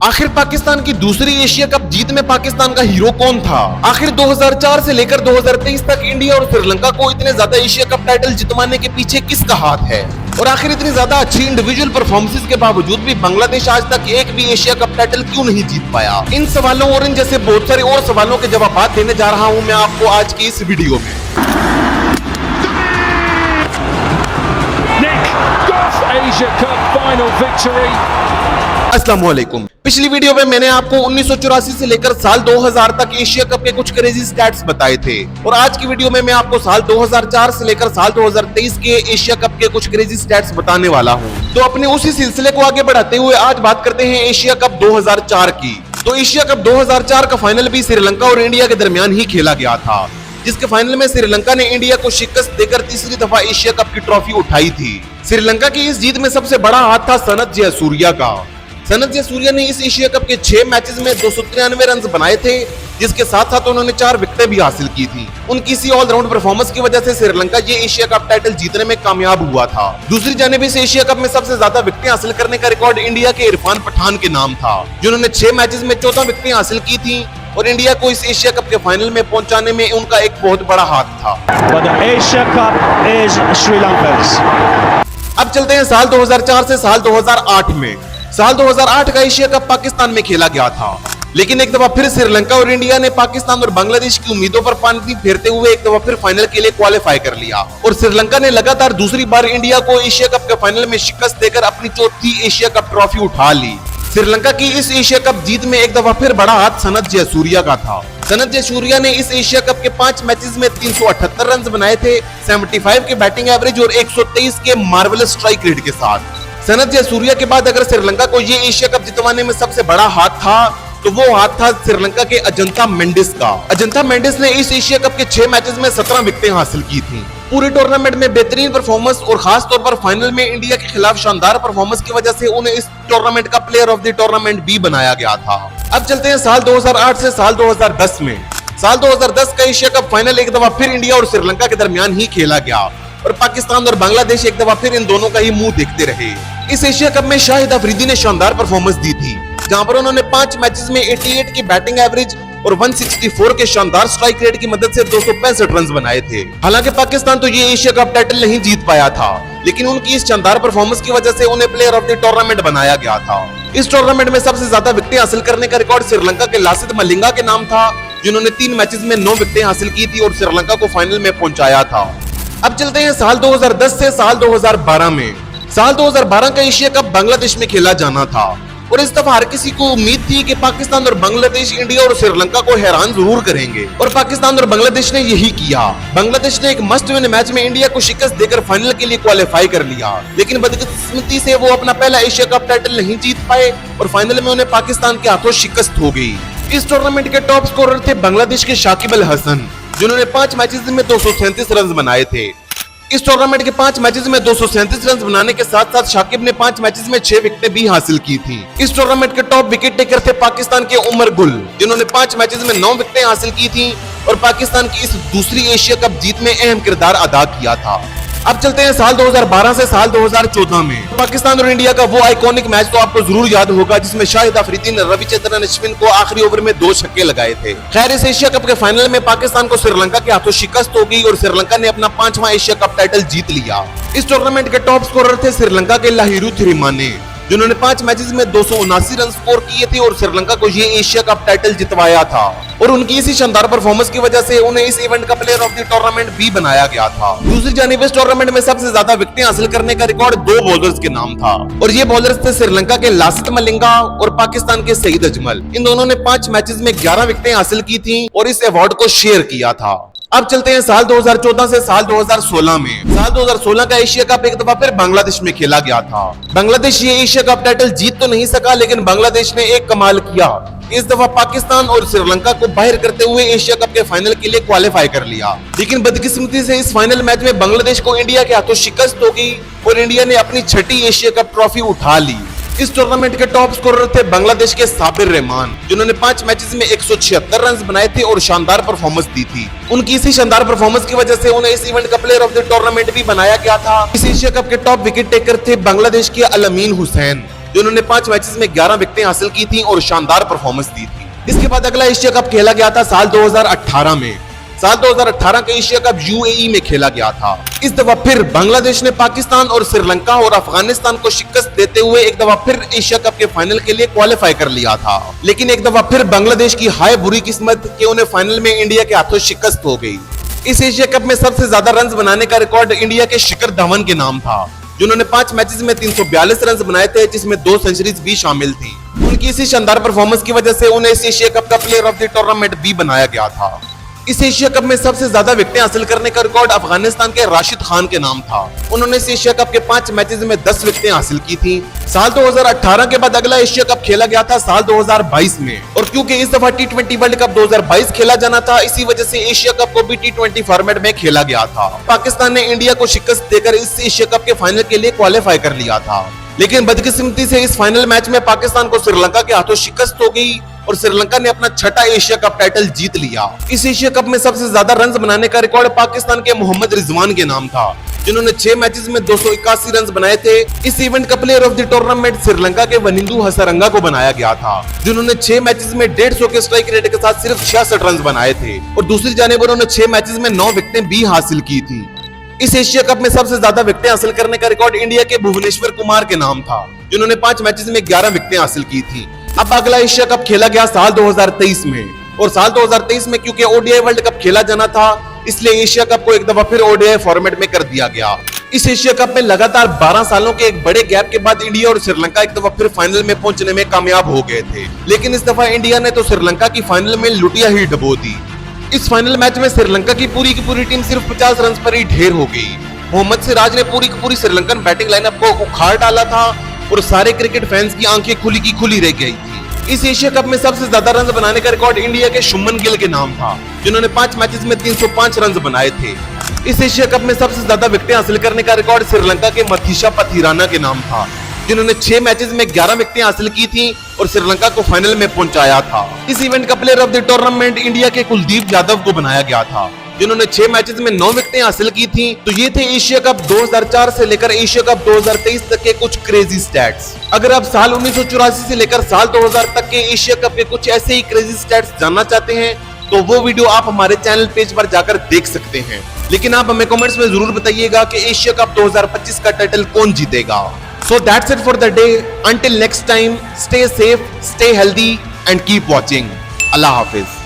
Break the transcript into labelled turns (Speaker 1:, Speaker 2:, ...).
Speaker 1: आखिर पाकिस्तान की दूसरी एशिया कप जीत में पाकिस्तान का हीरो कौन था? आखिर 2004 से लेकर 2023 तक इंडिया और श्रीलंका को इतने ज्यादा एशिया कप टाइटल जितवाने के पीछे किसका हाथ है? और आखिर इतनी ज्यादा अच्छी इंडिविजुअल परफॉर्मेंसेस के बावजूद भी बांग्लादेश आज तक एक भी एशिया कप टाइटल क्यों नहीं जीत पाया? इन सवालों और इन जैसे बहुत सारे और सवालों के जवाब देने जा रहा हूँ मैं आपको आज की इस वीडियो में।
Speaker 2: Asia Cup final victory.
Speaker 1: अस्सलाम वालेकुम। पिछली वीडियो में मैंने आपको 1984 से लेकर साल 2000 तक एशिया कप के कुछ क्रेजी स्टैट्स बताए थे और आज की वीडियो में मैं आपको साल 2004 से लेकर साल 2023 के एशिया कप के कुछ क्रेजी स्टैट्स बताने वाला हूं। तो अपने उसी सिलसिले को आगे बढ़ाते हुए आज बात करते हैं एशिया कप 2004 की। तो एशिया कप 2004 का फाइनल भी श्रीलंका और इंडिया के दरमियान ही खेला गया था, जिसके फाइनल में श्रीलंका ने इंडिया को शिकस्त देकर तीसरी दफा एशिया कप की ट्रॉफी उठाई थी। श्रीलंका की इस जीत में सबसे बड़ा हाथ था सनत जयसूर्या का। सनत जयसूर्या ने इस एशिया कप के 6 मैचेस में 293 रन बनाए थे, जिसके साथ साथ उन्होंने 4 विकेटें भी हासिल की थी। उनकी इसी ऑलराउंड परफॉर्मेंस की वजह से श्रीलंका ये एशिया कप टाइटल जीतने में कामयाब हुआ था। दूसरी जानिब इस एशिया कप में सबसे ज्यादा विकेटें हासिल करने का रिकॉर्ड इंडिया के इरफान पठान के नाम था, जिन्होंने 6 मैचेस में 14 विकेटें हासिल की थी और इंडिया को इस एशिया कप के फाइनल में पहुंचाने में उनका एक बहुत बड़ा हाथ था।
Speaker 3: But the Asia Cup is Sri Lanka's.
Speaker 1: अब चलते हैं साल 2004 से साल 2008 में। साल 2008 का एशिया कप पाकिस्तान में खेला गया था, लेकिन एक दफा फिर श्रीलंका और इंडिया ने पाकिस्तान और बांग्लादेश की उम्मीदों पर पानी फेरते हुए एक दफा फिर फाइनल के लिए क्वालिफाई कर लिया और श्रीलंका ने लगातार दूसरी बार इंडिया को एशिया कप के फाइनल में शिकस्त देकर अपनी चौथी एशिया कप ट्रॉफी उठा ली। श्रीलंका की इस एशिया कप जीत में एक दफा फिर बड़ा हाथ सनत जयसूर्या का था। सनत जयसूर्या ने इस एशिया कप के 5 मैचेस में 378 रन बनाए थे, 75 के बैटिंग एवरेज और 123 के मार्वेलस स्ट्राइक रेट के साथ। सनत जयसूर्या के बाद अगर श्रीलंका को ये एशिया कप जितवाने में सबसे बड़ा हाथ था तो वो हाथ था श्रीलंका के अजंता मेंडिस का। अजंता मेंडिस ने इस एशिया कप के 6 मैचेस में 17 विकेटें हासिल की थी। पूरे टूर्नामेंट में बेहतरीन परफॉर्मेंस और खास तौर पर फाइनल में इंडिया के खिलाफ शानदार परफॉर्मेंस की वजह से उन्हें इस टूर्नामेंट का प्लेयर ऑफ द टूर्नामेंट भी बनाया गया था। अब चलते हैं साल 2008 से साल 2010 में। साल 2010 का एशिया कप फाइनल एक दफा फिर इंडिया और श्रीलंका के दरमियान ही खेला गया और पाकिस्तान और बांग्लादेश एक दफा फिर इन दोनों का ही मुंह देखते रहे। इस एशिया कप में शाहिद अफरीदी ने शानदार परफॉर्मेंस दी थी, जहां पर उन्होंने 5 मैचेस में 88 की बैटिंग एवरेज और 164 के शानदार स्ट्राइक रेट की मदद से 265 रन बनाए थे। हालांकि पाकिस्तान तो ये एशिया कप टाइटल नहीं जीत पाया था, लेकिन उनकी इस शानदार परफॉर्मेंस की वजह से उन्हें प्लेयर ऑफ द टूर्नामेंट बनाया गया था। इस टूर्नामेंट में सबसे ज्यादा विकेटें हासिल करने का रिकॉर्ड श्रीलंका के लासिथ मलिंगा के नाम था, जिन्होंने 3 मैचेस में 9 विकेटें हासिल की थी और श्रीलंका को फाइनल में पहुंचाया था। अब चलते हैं साल 2010 से साल 2012 में। साल 2012 का एशिया कप बांग्लादेश में खेला जाना था और इस दफा हर किसी को उम्मीद थी कि पाकिस्तान और बांग्लादेश इंडिया और श्रीलंका को हैरान जरूर करेंगे और पाकिस्तान और बांग्लादेश ने यही किया। बांग्लादेश ने एक मस्ट विन मैच में इंडिया को शिकस्त देकर फाइनल के लिए क्वालिफाई कर लिया, लेकिन बदकिस्मती से वो अपना पहला एशिया कप टाइटल नहीं जीत पाए और फाइनल में उन्हें पाकिस्तान के हाथों शिकस्त हो गई। इस टूर्नामेंट के टॉप स्कोरर थे बांग्लादेश के शाकिब अल हसन, जिन्होंने 5 मैचेस में 237 रन बनाए थे। इस टूर्नामेंट के 5 मैचेस में 237 रन बनाने के साथ साथ शाकिब ने 5 मैचेस में 6 विकेटें भी हासिल की थी। इस टूर्नामेंट के टॉप विकेट टेकर थे पाकिस्तान के उमर गुल, जिन्होंने 5 मैचेस में 9 विकेटें हासिल की थी और पाकिस्तान की इस दूसरी एशिया कप जीत में अहम किरदार अदा किया था। अब चलते हैं साल 2012 से साल 2014 में। पाकिस्तान और इंडिया का वो आइकॉनिक मैच तो आपको जरूर याद होगा, जिसमें शाहिद अफरीदी ने रविचंद्रन अश्विन को आखिरी ओवर में 2 छक्के लगाए थे। खैर, इस एशिया कप के फाइनल में पाकिस्तान को श्रीलंका के हाथों शिकस्त हो गई और श्रीलंका ने अपना 5वां एशिया कप टाइटल जीत लिया। इस टूर्नामेंट के टॉप स्कोरर थे श्रीलंका के लाहिरू थिरिमाने, जिन्होंने 5 मैचेस में 279 रन स्कोर किए थे और श्रीलंका को ये एशिया कप टाइटल जितवाया था और उनकी इसी शानदार परफॉर्मेंस की वजह से उन्हें इस इवेंट का प्लेयर ऑफ द टूर्नामेंट भी बनाया गया था। दूसरी जानिब इस टूर्नामेंट में सबसे ज्यादा विकेटें हासिल करने का रिकॉर्ड 2 बॉलर्स के नाम था और ये बॉलर्स थे श्रीलंका के लासिथ मलिंगा और पाकिस्तान के सईद अजमल। इन दोनों ने 5 मैचेस में 11 विकेटें हासिल की थी और इस अवार्ड को शेयर किया था। अब चलते हैं साल 2014 से साल 2016 में। साल 2016 का एशिया कप एक दफा फिर बांग्लादेश में खेला गया था। बांग्लादेश ये एशिया कप टाइटल जीत तो नहीं सका, लेकिन बांग्लादेश ने एक कमाल किया। इस दफा पाकिस्तान और श्रीलंका को बाहर करते हुए एशिया कप के फाइनल के लिए क्वालिफाई कर लिया, लेकिन बदकिस्मती से इस फाइनल मैच में बांग्लादेश को इंडिया के हाथों शिकस्त हो गई और इंडिया ने अपनी 6ठी एशिया कप ट्रॉफी उठा ली। इस टूर्नामेंट के टॉप स्कोरर थे बांग्लादेश के साबिर रहमान, जिन्होंने 5 मैचेस में 176 रन बनाए थे और शानदार परफॉर्मेंस दी थी। उनकी इसी शानदार परफॉर्मेंस की वजह से उन्हें इस इवेंट का प्लेयर ऑफ द टूर्नामेंट भी बनाया गया था। इस एशिया कप के टॉप विकेट टेकर थे बांग्लादेश के अल अमीन हुसैन, जिन्होंने 5 मैचेस में 11 विकेटें हासिल की थी और शानदार परफॉर्मेंस दी थी। इसके बाद अगला एशिया कप खेला गया था साल 2018 में। साल 2018 का एशिया कप यूएई में खेला गया था। इस दफा फिर बांग्लादेश ने पाकिस्तान और श्रीलंका और अफगानिस्तान को शिकस्त देते हुए एक दफा फिर एशिया कप के फाइनल के लिए क्वालिफाई कर लिया था। लेकिन एक दफा फिर बांग्लादेश की हाय बुरी किस्मत कि उन्हें फाइनल में इंडिया के हाथों शिकस्त हो गई। इस एशिया कप में सबसे ज्यादा रन बनाने का रिकॉर्ड इंडिया के शिखर धवन के नाम था, जिन्होंने 5 मैचेस में 342 रन बनाए थे, जिसमें 2 सेंचुरीज भी शामिल थी। उनकी इसी शानदार परफॉर्मेंस की वजह से उन्हें इस एशिया कप का प्लेयर ऑफ द टूर्नामेंट भी बनाया गया था। इस एशिया कप में सबसे ज्यादा विकेटें हासिल करने का रिकॉर्ड अफगानिस्तान के राशिद खान के नाम था। उन्होंने इस एशिया कप के 5 मैचेस में 10 विकेटें हासिल की थी। साल 2018 के बाद अगला एशिया कप खेला गया था साल 2022 में, और क्योंकि इस दफा T20 वर्ल्ड कप 2022 खेला जाना था, इसी वजह से एशिया कप को भी T20 फॉर्मेट में खेला गया था। पाकिस्तान ने इंडिया को शिकस्त देकर इस एशिया कप के फाइनल के लिए क्वालिफाई कर लिया था। लेकिन बदकिस्मती से इस फाइनल मैच में पाकिस्तान को श्रीलंका के हाथों शिकस्त हो गई और श्रीलंका ने अपना 6ठा एशिया कप टाइटल जीत लिया। इस एशिया कप में सबसे ज्यादा रन बनाने का रिकॉर्ड पाकिस्तान के मोहम्मद रिजवान के नाम था, जिन्होंने 6 मैचेस में 281 रन बनाए थे। इस इवेंट का player of the tournament Sri Lanka के वनिंदु हसरंगा को बनाया गया था, जिन्होंने 6 मैचेस में 150 के स्ट्राइक रेट के साथ सिर्फ 66 रन बनाए थे, और दूसरी जानिब उन्होंने 6 मैचेस में 9 विकेटें भी हासिल की थी। इस एशिया कप में सबसे ज्यादा विकेटें हासिल करने का रिकॉर्ड इंडिया के भुवनेश्वर कुमार के नाम था, जिन्होंने 5 मैचेस में 11 विकेटें हासिल की थी। अब अगला एशिया कप खेला गया साल 2023 में, और साल 2023 में क्योंकि ओडीआई वर्ल्ड कप खेला जाना था, इसलिए एशिया कप को एक दफा फिर ओडीआई फॉर्मेट में कर दिया गया। इस एशिया कप में लगातार 12 सालों के एक बड़े गैप के बाद इंडिया और श्रीलंका एक दफा फिर फाइनल में पहुंचने में कामयाब हो गए थे। लेकिन इस दफा इंडिया ने तो श्रीलंका की फाइनल में लुटिया ही डबो दी। इस फाइनल मैच में श्रीलंका की पूरी टीम सिर्फ 50 रन पर ही ढेर हो गई। मोहम्मद सिराज ने पूरी श्रीलंकन बैटिंग लाइनअप को उखाड़ डाला था और सारे क्रिकेट फैंस की आंखें खुली की खुली रह गई थी। इस एशिया कप में सबसे ज्यादा रन बनाने का रिकॉर्ड इंडिया के शुभमन गिल के नाम था, जिन्होंने 5 मैचेस में 305 रन बनाए थे। इस एशिया कप में सबसे ज्यादा विकेटें हासिल करने का रिकॉर्ड श्रीलंका के मथीशा पथिराना के नाम था, जिन्होंने 6 मैचेस में 11 विकेटें हासिल की थी और श्रीलंका को फाइनल में पहुंचाया था। इस इवेंट का player of the tournament India के कुलदीप यादव को बनाया गया था, जिन्होंने 6 मैचेस में 9 विकेटें हासिल की थी। तो ये थे एशिया कप 2004 से लेकर एशिया कप 2023 तक के कुछ क्रेजी स्टैट्स। अगर आप साल 1984 से लेकर साल 2000 तक के एशिया कप के कुछ ऐसे ही क्रेजी स्टैट्स जानना चाहते हैं, तो वो वीडियो आप हमारे चैनल पेज पर जाकर देख सकते हैं। लेकिन आप हमें कमेंट्स में जरूर बताइएगा कि एशिया कप 2025 का टाइटल कौन जीतेगा। So that's it for the day. Until next time, stay safe, stay healthy and keep watching. Allah Hafiz.